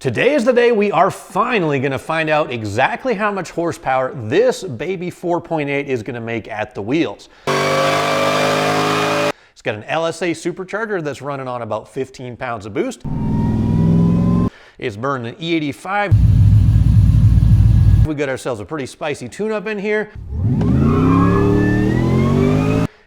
Today is the day we are finally going to find out exactly how much horsepower this baby 4.8 is going to make at the wheels. It's got an LSA Supercharger that's running on about 15 pounds of boost. It's burning an E85. We got ourselves a pretty spicy tune-up in here.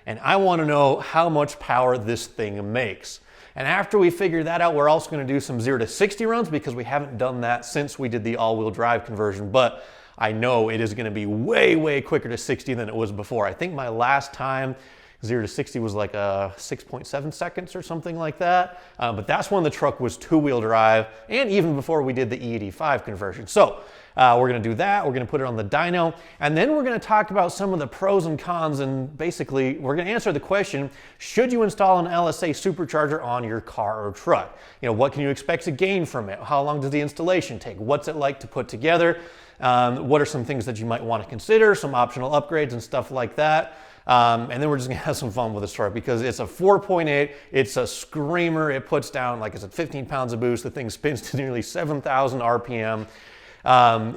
And I want to know how much power this thing makes. And after we figure that out, we're also going to do some 0 to 60 runs because we haven't done that since we did the all-wheel drive conversion. But I know it is going to be way, way quicker to 60 than it was before. I think my last time 0 to 60 was like 6.7 seconds or something like that. But that's when the truck was two-wheel drive and even before we did the E85 conversion. So we're going to do that. We're going to put it on the dyno. And then we're going to talk about some of the pros and cons. And basically, we're going to answer the question, should you install an LSA Supercharger on your car or truck? You know, what can you expect to gain from it? How long does the installation take? What's it like to put together? What are some things that you might want to consider? Some optional upgrades and stuff like that. And then we're just gonna have some fun with this truck because it's a 4.8, it's a screamer. It puts down, like I said, 15 pounds of boost. The thing spins to nearly 7,000 RPM.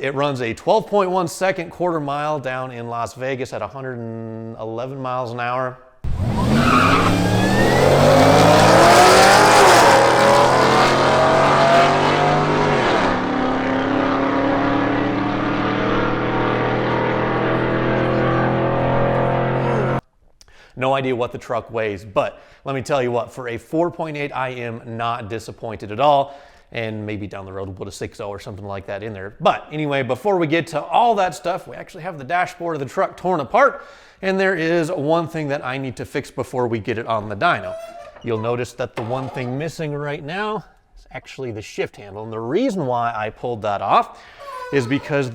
It runs a 12.1 second quarter mile down in Las Vegas at 111 miles an hour. No idea what the truck weighs, but let me tell you what, for a 4.8, I am not disappointed at all. And maybe down the road we'll put a 6.0 or something like that in there. But anyway, before we get to all that stuff, we actually have the dashboard of the truck torn apart. And there is one thing that I need to fix before we get it on the dyno. You'll notice that the one thing missing right now is actually the shift handle. And the reason why I pulled that off is because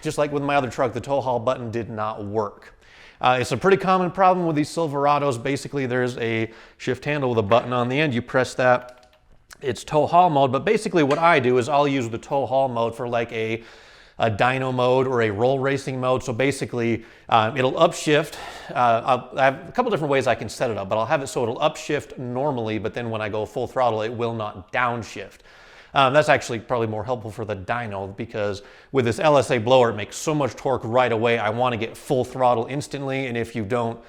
just like with my other truck, the tow haul button did not work. It's a pretty common problem with these Silverados. Basically, there's a shift handle with a button on the end. You press that, it's tow haul mode. But basically what I do is I'll use the tow haul mode for like a dyno mode or a roll racing mode. So basically, it'll upshift. I have a couple different ways I can set it up, but I'll have it so it'll upshift normally, but then when I go full throttle, it will not downshift. That's actually probably more helpful for the dyno because with this LSA blower, it makes so much torque right away. I want to get full throttle instantly, and if you don't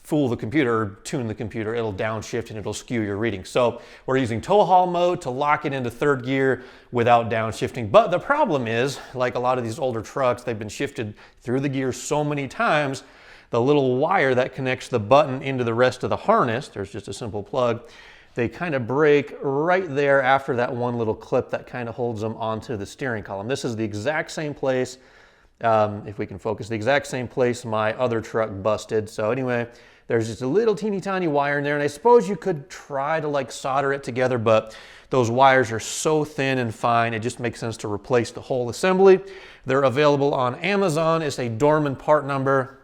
fool the computer or tune the computer, it'll downshift and it'll skew your reading. So we're using tow haul mode to lock it into third gear without downshifting. But the problem is, like a lot of these older trucks, they've been shifted through the gears so many times, the little wire that connects the button into the rest of the harness, there's just a simple plug, they kind of break right there after that one little clip that kind of holds them onto the steering column. This is the exact same place, if we can focus, the exact same place my other truck busted. So anyway, there's just a little teeny tiny wire in there, and I suppose you could try to like solder it together, but those wires are so thin and fine, it just makes sense to replace the whole assembly. They're available on Amazon. It's a Dorman part number.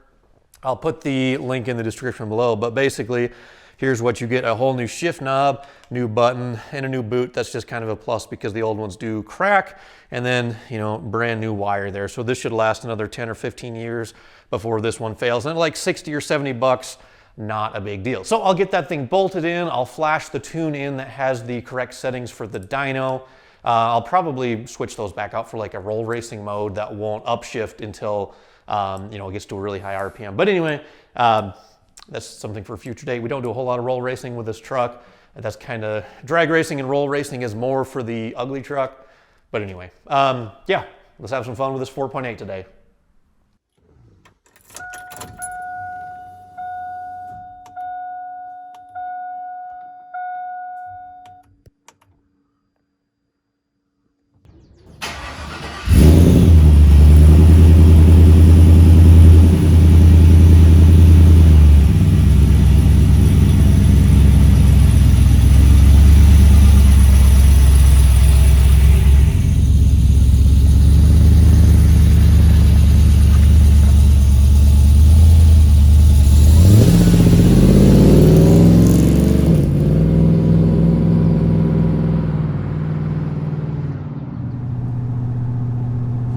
I'll put the link in the description below, but basically, here's what you get: a whole new shift knob, new button, and a new boot. That's just kind of a plus because the old ones do crack. And then, you know, brand new wire there. So this should last another 10 or 15 years before this one fails. And like 60 or 70 bucks, not a big deal. So I'll get that thing bolted in. I'll flash the tune in that has the correct settings for the dyno. I'll probably switch those back out for like a roll racing mode that won't upshift until, you know, it gets to a really high RPM. But anyway, that's something for a future date. We don't do a whole lot of roll racing with this truck. That's kind of, drag racing and roll racing is more for the ugly truck. But anyway, yeah, let's have some fun with this 4.8 today.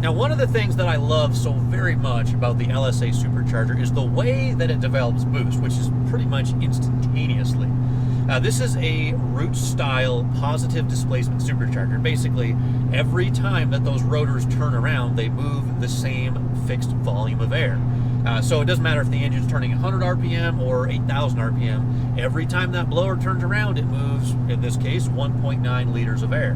Now, one of the things that I love so very much about the LSA Supercharger is the way that it develops boost, which is pretty much instantaneously. This is a root style positive displacement supercharger. Basically, every time that those rotors turn around, they move the same fixed volume of air. So it doesn't matter if the engine's turning 100 RPM or 8,000 RPM. Every time that blower turns around, it moves, in this case, 1.9 liters of air.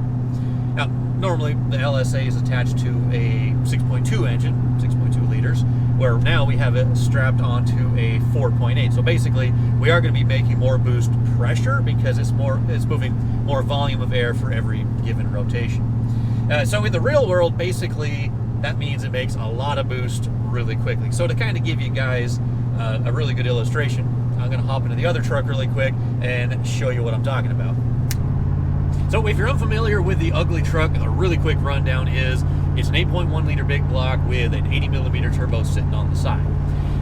Now, normally the LSA is attached to a 6.2 engine, 6.2 liters, where now we have it strapped onto a 4.8. So basically, we are going to be making more boost pressure because it's moving more volume of air for every given rotation. So in the real world, basically, that means it makes a lot of boost really quickly. So to kind of give you guys a really good illustration, I'm going to hop into the other truck really quick and show you what I'm talking about. So if you're unfamiliar with the ugly truck, a really quick rundown is it's an 8.1 liter big block with an 80 millimeter turbo sitting on the side.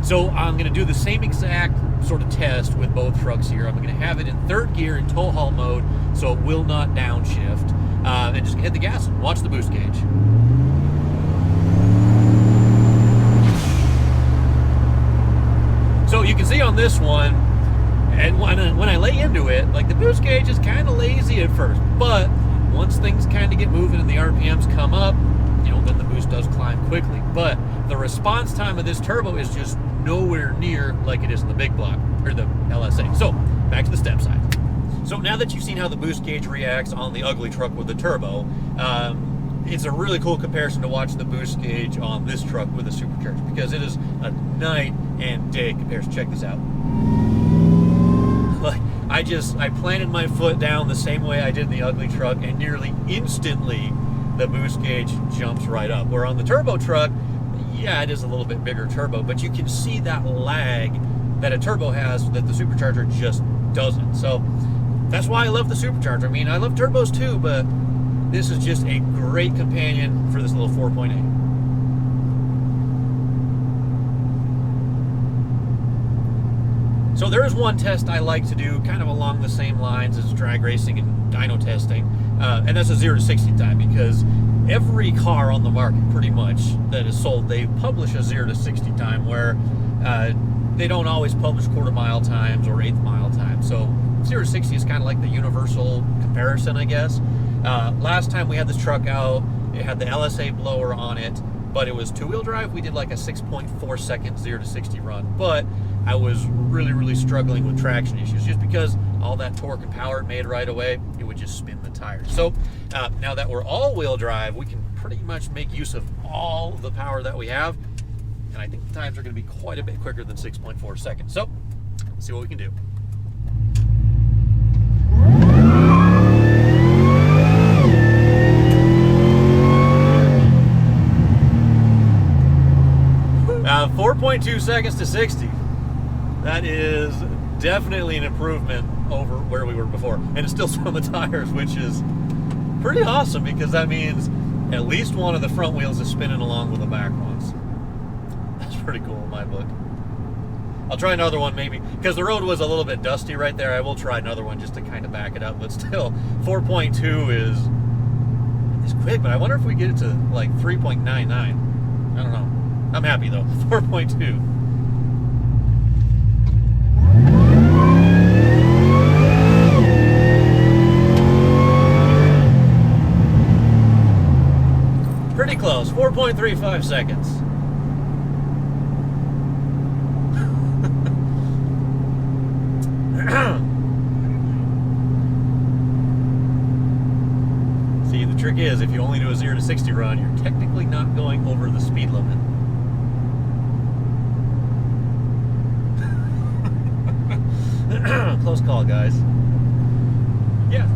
So I'm going to do the same exact sort of test with both trucks here. I'm going to have it in third gear in tow haul mode so it will not downshift. And just hit the gas and watch the boost gauge. So you can see on this one, and when I lay into it, like the boost gauge is kind of lazy at first, but once things kind of get moving and the RPMs come up, you know, then the boost does climb quickly. But the response time of this turbo is just nowhere near like it is in the big block, or the LSA. So back to the step side. So now that you've seen how the boost gauge reacts on the ugly truck with the turbo, it's a really cool comparison to watch the boost gauge on this truck with a supercharger, because it is a night and day comparison. Check this out. Like, I planted my foot down the same way I did in the ugly truck, and nearly instantly the boost gauge jumps right up. Where on the turbo truck, yeah, it is a little bit bigger turbo, but you can see that lag that a turbo has that the supercharger just doesn't. So that's why I love the supercharger. I mean, I love turbos too, but this is just a great companion for this little 4.8. So there is one test I like to do kind of along the same lines as drag racing and dyno testing, and that's a 0 to 60 time, because every car on the market pretty much that is sold, they publish a 0 to 60 time where they don't always publish quarter mile times or eighth mile times. So 0 to 60 is kind of like the universal comparison, I guess. Last time we had this truck out, it had the LSA blower on it, but it was two-wheel drive. We did like a 6.4 second 0 to 60 run, but I was really struggling with traction issues, just because all that torque and power it made right away, it would just spin the tires. So now that we're all-wheel drive, we can pretty much make use of all the power that we have, and I think the times are going to be quite a bit quicker than 6.4 seconds. So let's see what we can do. Uh, 4.2 seconds to 60. That is definitely an improvement over where we were before. And it's still on the tires, which is pretty awesome, because that means at least one of the front wheels is spinning along with the back ones. That's pretty cool in my book. I'll try another one maybe, because the road was a little bit dusty right there. I will try another one just to kind of back it up, but still 4.2 is quick, but I wonder if we get it to like 3.99. I don't know. I'm happy though. 4.2. Pretty close. 4.35 seconds. See, the trick is, if you only do a 0 to 60 run, you're technically not going over the speed limit. Close call, guys. Yeah.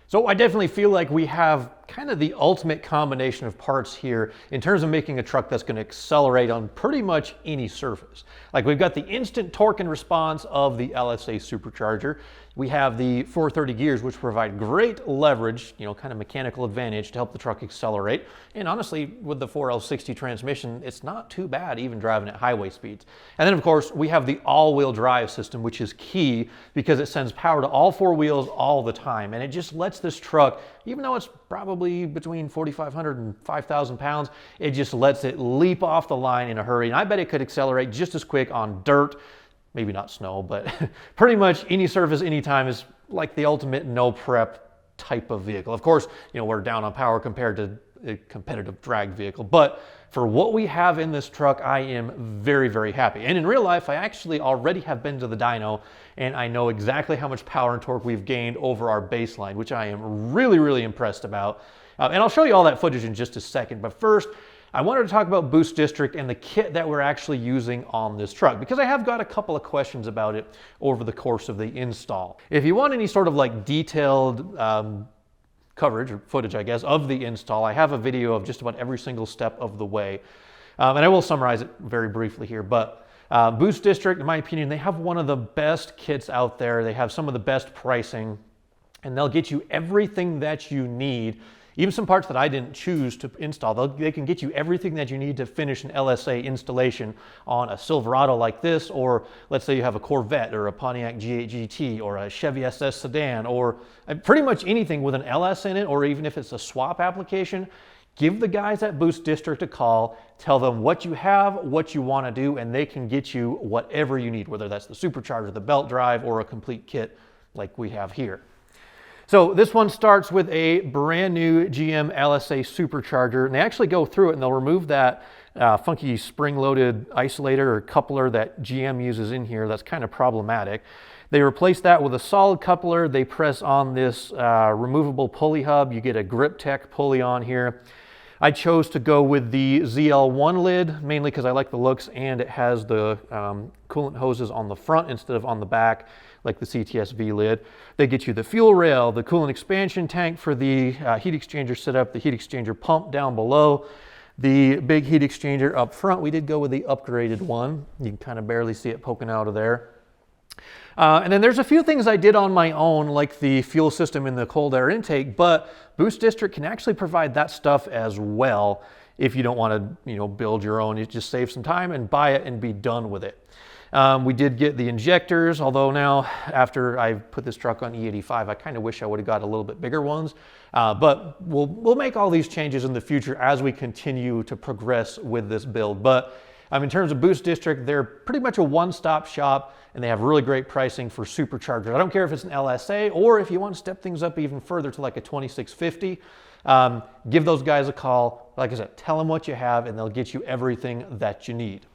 So I definitely feel like we have kind of the ultimate combination of parts here in terms of making a truck that's going to accelerate on pretty much any surface. Like, we've got the instant torque and response of the LSA Supercharger. We have the 430 gears, which provide great leverage, you know, kind of mechanical advantage to help the truck accelerate. And honestly, with the 4L60 transmission, it's not too bad even driving at highway speeds. And then of course, we have the all-wheel drive system, which is key because it sends power to all four wheels all the time. And it just lets this truck, even though it's probably between 4,500 and 5,000 pounds, it just lets it leap off the line in a hurry. And I bet it could accelerate just as quick on dirt maybe not snow, but pretty much any surface, anytime is like the ultimate no prep type of vehicle. Of course, we're down on power compared to a competitive drag vehicle, but for what we have in this truck, I am very, very happy. And in real life, I actually already have been to the dyno, and I know exactly how much power and torque we've gained over our baseline, which I am really, really impressed about. And I'll show you all that footage in just a second. But first, I wanted to talk about Boost District and the kit that we're actually using on this truck, because I have got a couple of questions about it over the course of the install. If you want any sort of like detailed coverage or footage, I guess, of the install, I have a video of just about every single step of the way. And I will summarize it very briefly here, but Boost District, in my opinion, they have one of the best kits out there. They have some of the best pricing, and they'll get you everything that you need. Even some parts that I didn't choose to install, they can get you everything that you need to finish an LSA installation on a Silverado like this, or let's say you have a Corvette or a Pontiac G8 GT or a Chevy SS sedan, or pretty much anything with an LS in it, or even if it's a swap application. Give the guys at Boost District a call, tell them what you have, what you want to do, and they can get you whatever you need, whether that's the supercharger, the belt drive, or a complete kit like we have here. So this one starts with a brand new GM LSA Supercharger, and they actually go through it and they'll remove that funky spring-loaded isolator or coupler that GM uses in here. That's kind of problematic. They replace that with a solid coupler. They press on this removable pulley hub. You get a Grip Tech pulley on here. I chose to go with the ZL1 lid, mainly because I like the looks, and it has the coolant hoses on the front instead of on the back, like the CTS-V lid. They get you the fuel rail, the coolant expansion tank for the heat exchanger setup, the heat exchanger pump down below, the big heat exchanger up front. We did go with the upgraded one. You can kind of barely see it poking out of there. And then there's a few things I did on my own, like the fuel system in the cold air intake, but Boost District can actually provide that stuff as well if you don't want to, build your own. You just save some time and buy it and be done with it. We did get the injectors, although now after I put this truck on E85, I kind of wish I would have got a little bit bigger ones. But we'll make all these changes in the future as we continue to progress with this build. But in terms of Boost District, they're pretty much a one-stop shop, and they have really great pricing for superchargers. I don't care if it's an LSA or if you want to step things up even further to like a 2650. Give those guys a call. Like I said, tell them what you have, and they'll get you everything that you need.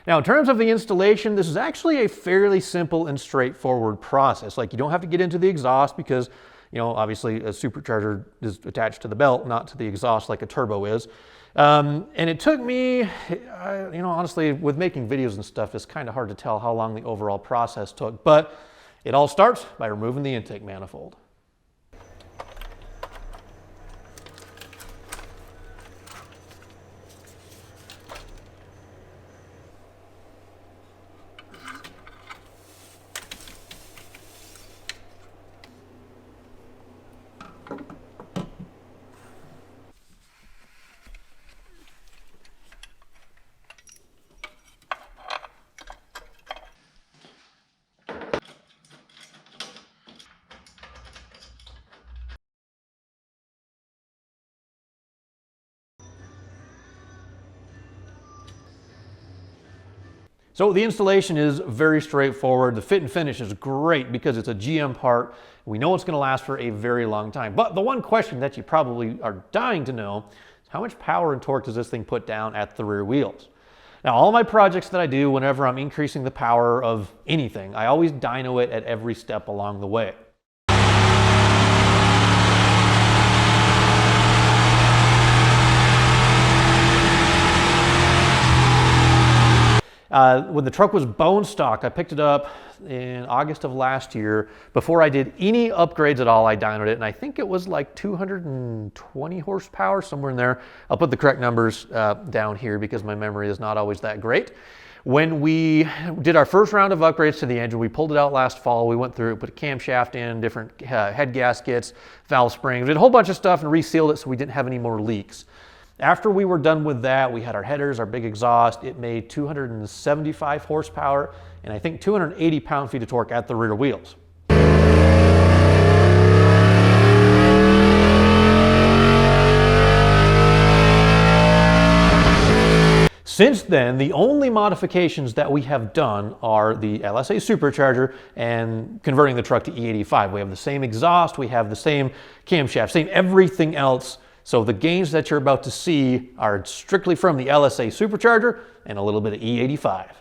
Now, in terms of the installation, this is actually a fairly simple and straightforward process. Like, you don't have to get into the exhaust because, obviously a supercharger is attached to the belt, not to the exhaust like a turbo is. And it took me, honestly, with making videos and stuff, it's kind of hard to tell how long the overall process took. But it all starts by removing the intake manifold. So the installation is very straightforward. The fit and finish is great because it's a GM part. We know it's going to last for a very long time. But the one question that you probably are dying to know is how much power and torque does this thing put down at the rear wheels? Now, all my projects that I do, whenever I'm increasing the power of anything, I always dyno it at every step along the way. When the truck was bone stock, I picked it up in August of last year. Before I did any upgrades at all, I dynoed it, and I think it was like 220 horsepower, somewhere in there. I'll put the correct numbers down here because my memory is not always that great. When we did our first round of upgrades to the engine, we pulled it out last fall. We went through it, put a camshaft in, different head gaskets, valve springs, did a whole bunch of stuff and resealed it so we didn't have any more leaks. After we were done with that, we had our headers, our big exhaust. It made 275 horsepower and I think 280 pound-feet of torque at the rear wheels. Since then, the only modifications that we have done are the LSA Supercharger and converting the truck to E85. We have the same exhaust, we have the same camshaft, same everything else. So the gains that you're about to see are strictly from the LSA Supercharger and a little bit of E85.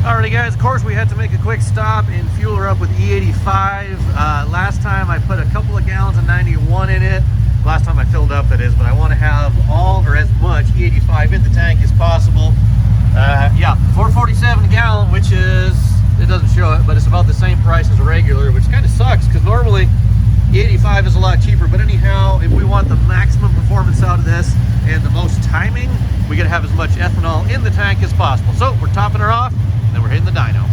Alrighty guys, of course we had to make a quick stop and fuel her up with E85. Last time I put a couple of gallons of 91 in it. Last time I filled up, that is, but I want to have all or as much E85 in the tank as possible. Yeah, $4.47 a gallon, which is, it doesn't show it, but it's about the same price as a regular, which kind of sucks because normally E85 is a lot cheaper. But anyhow, if we want the maximum performance out of this and the most timing, we got to have as much ethanol in the tank as possible. So we're topping her off, and then we're hitting the dyno.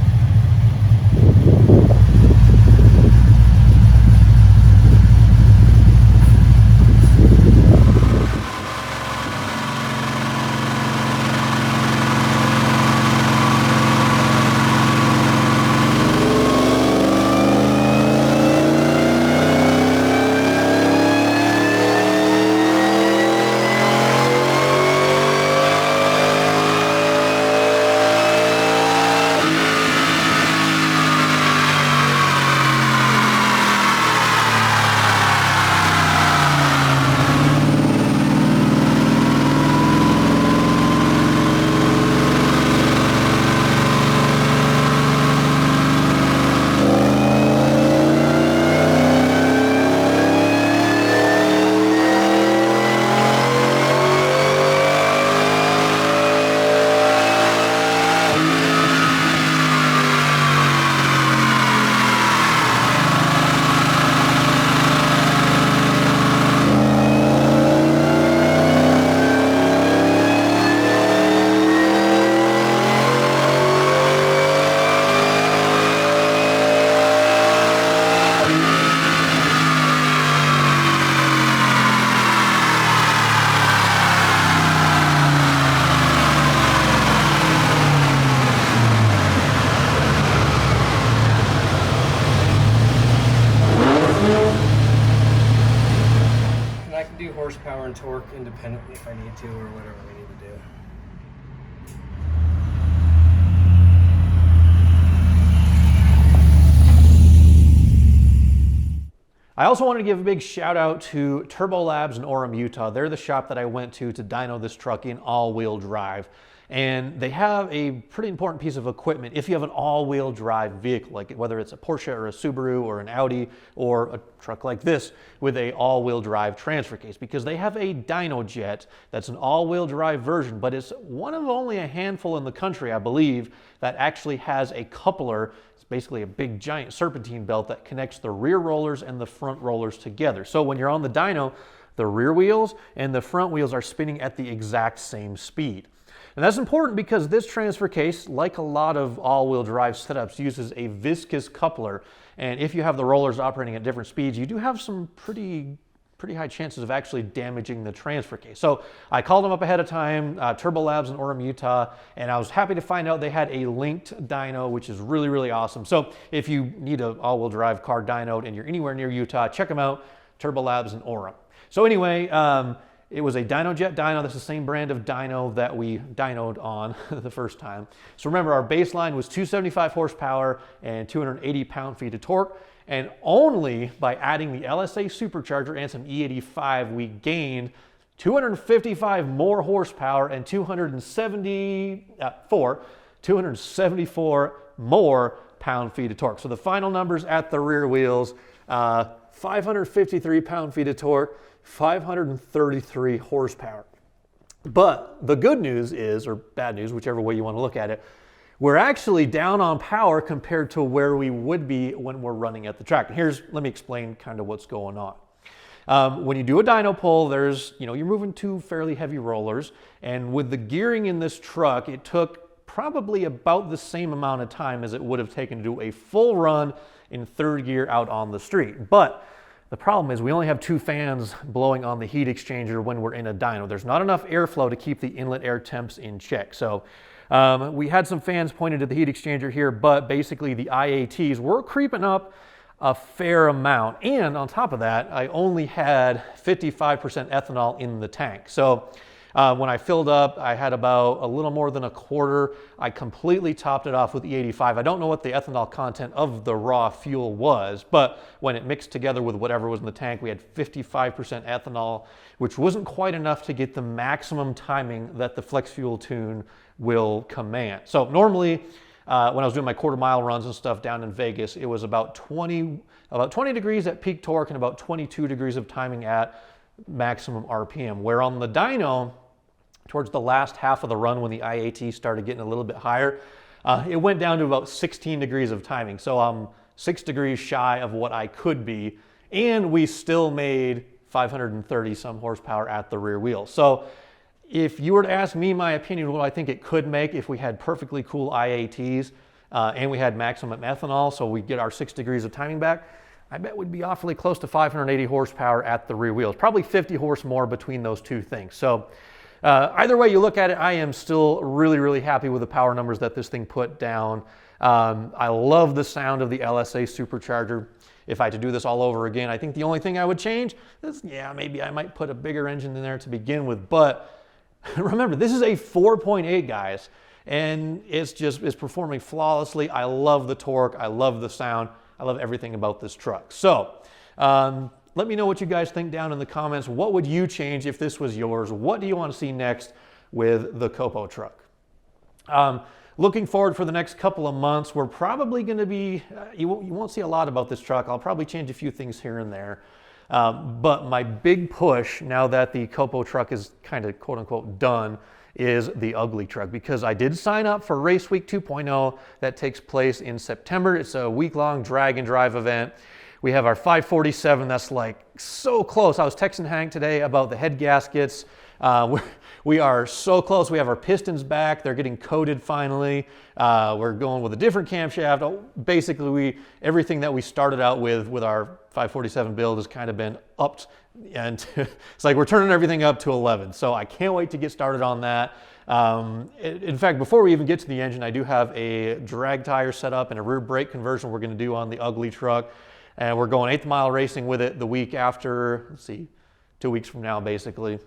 Horsepower and torque independently if I need to, or whatever we need to do. I also wanted to give a big shout out to Turbo Labs in Orem, Utah. They're the shop that I went to dyno this truck in all-wheel drive. And they have a pretty important piece of equipment if you have an all-wheel drive vehicle, like whether it's a Porsche or a Subaru or an Audi or a truck like this with a all-wheel drive transfer case, because they have a Dyno Jet that's an all-wheel drive version, but it's one of only a handful in the country, I believe, that actually has a coupler. It's basically a big giant serpentine belt that connects the rear rollers and the front rollers together. So when you're on the dyno, the rear wheels and the front wheels are spinning at the exact same speed. And that's important because this transfer case, like a lot of all-wheel drive setups, uses a viscous coupler. And if you have the rollers operating at different speeds, you do have some pretty high chances of actually damaging the transfer case. So I called them up ahead of time, Turbo Labs in Orem, Utah, and I was happy to find out they had a linked dyno, which is really, really awesome. So if you need an all-wheel drive car dynoed and you're anywhere near Utah, check them out, Turbo Labs in Orem. So anyway, it was a Dyno Jet dyno. That's the same brand of dyno that we dynoed on the first time. So remember, our baseline was 275 horsepower and 280 pound-feet of torque. And only by adding the LSA Supercharger and some E85, we gained 255 more horsepower and 274 more pound-feet of torque. So the final numbers at the rear wheels, 553 pound-feet of torque, 533 horsepower. But the good news is, or bad news, whichever way you want to look at it, we're actually down on power compared to where we would be when we're running at the track. And let me explain kind of what's going on. When you do a dyno pull, you're moving two fairly heavy rollers, and with the gearing in this truck, it took probably about the same amount of time as it would have taken to do a full run in third gear out on the street. But the problem is we only have two fans blowing on the heat exchanger when we're in a dyno. There's not enough airflow to keep the inlet air temps in check. So we had some fans pointed to the heat exchanger here, but basically the IATs were creeping up a fair amount. And on top of that, I only had 55% ethanol in the tank. So When I filled up, I had about a little more than a quarter. I completely topped it off with E85. I don't know what the ethanol content of the raw fuel was, but when it mixed together with whatever was in the tank, we had 55% ethanol, which wasn't quite enough to get the maximum timing that the flex fuel tune will command. So normally, when I was doing my quarter-mile runs and stuff down in Vegas, it was about 20 degrees at peak torque and about 22 degrees of timing at maximum RPM. Where on the dyno, towards the last half of the run when the IAT started getting a little bit higher, it went down to about 16 degrees of timing. So I'm 6 degrees shy of what I could be, and we still made 530 some horsepower at the rear wheel. So if you were to ask me my opinion of what I think it could make if we had perfectly cool IATs and we had maximum ethanol, so we get our 6 degrees of timing back, I bet we'd be awfully close to 580 horsepower at the rear wheels, probably 50 horse more between those two things. So either way you look at it, I am still really, really happy with the power numbers that this thing put down. I love the sound of the LSA Supercharger. If I had to do this all over again, I think the only thing I would change is, yeah, maybe I might put a bigger engine in there to begin with. But remember, this is a 4.8, guys, and it's performing flawlessly. I love the torque. I love the sound. I love everything about this truck. So let me know what you guys think down in the comments. What would you change if this was yours? What do you want to see next with the Copo truck? Looking forward for the next couple of months, we're probably going to be, you won't see a lot about this truck. I'll probably change a few things here and there. But my big push, now that the Copo truck is kind of quote unquote done, is the ugly truck, because I did sign up for Race Week 2.0 that takes place in September. It's a week-long drag and drive event. We have our 547 that's like so close. I was texting Hank today about the head gaskets. We are so close. We have our pistons back. They're getting coated finally. We're going with a different camshaft. Basically, everything that we started out with our 547 build has kind of been upped, and it's like we're turning everything up to 11. So I can't wait to get started on that. In fact, before we even get to the engine, I do have a drag tire set up and a rear brake conversion we're going to do on the ugly truck. And we're going 8th mile racing with it the week after, let's see, 2 weeks from now, basically.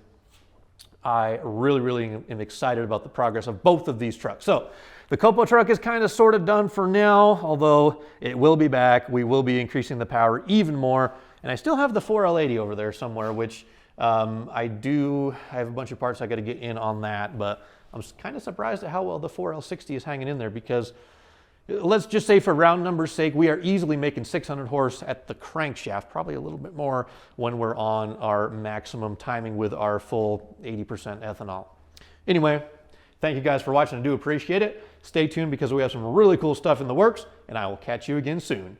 I really, really am excited about the progress of both of these trucks. So the Copo truck is kind of sort of done for now, although it will be back. We will be increasing the power even more. And I still have the 4L80 over there somewhere, which I have a bunch of parts I got to get in on that, but I'm kind of surprised at how well the 4L60 is hanging in there, because let's just say for round numbers sake, we are easily making 600 horse at the crankshaft, probably a little bit more when we're on our maximum timing with our full 80% ethanol. Anyway, thank you guys for watching. I do appreciate it. Stay tuned because we have some really cool stuff in the works, and I will catch you again soon.